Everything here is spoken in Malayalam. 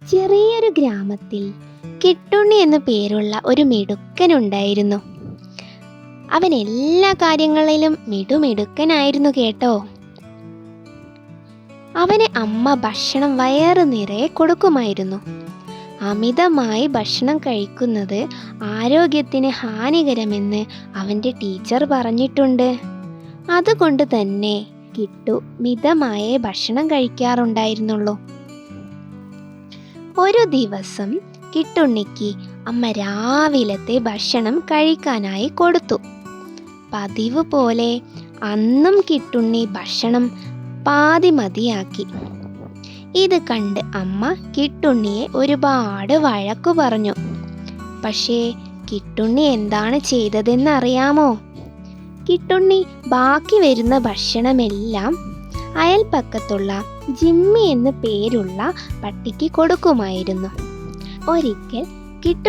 ചെറിയൊരു ഗ്രാമത്തിൽ കിട്ടുണ്ണി എന്നു പേരുള്ള ഒരു മിടുക്കനുണ്ടായിരുന്നു. അവൻ എല്ലാ കാര്യങ്ങളിലും മിടുമിടുക്കനായിരുന്നു കേട്ടോ. അവന് അമ്മ ഭക്ഷണം വയറ് നിറയെ കൊടുക്കുമായിരുന്നു. അമിതമായി ഭക്ഷണം കഴിക്കുന്നത് ആരോഗ്യത്തിന് ഹാനികരമെന്ന് അവൻ്റെ ടീച്ചർ പറഞ്ഞിട്ടുണ്ട്. അതുകൊണ്ട് തന്നെ കിട്ടു മിതമായേ ഭക്ഷണം കഴിക്കാറുണ്ടായിരുന്നുള്ളൂ. ഒരു ദിവസം കിട്ടുണ്ണിക്ക് അമ്മ രാവിലത്തെ ഭക്ഷണം കഴിക്കാനായി കൊടുത്തു. പതിവ് പോലെ അന്നും കിട്ടുണ്ണി ഭക്ഷണം പാതി മതിയാക്കി. ഇത് കണ്ട് അമ്മ കിട്ടുണ്ണിയെ ഒരുപാട് വഴക്കു പറഞ്ഞു. പക്ഷേ കിട്ടുണ്ണി എന്താണ് ചെയ്തതെന്നറിയാമോ? കിട്ടുണ്ണി ബാക്കി വരുന്ന ഭക്ഷണമെല്ലാം അയൽപ്പക്കത്തുള്ള ജിമ്മി എന്ന് പേരുള്ള പട്ടിക്ക് കൊടുക്കുമായിരുന്നു. ഒരിക്കൽ കിട്ടു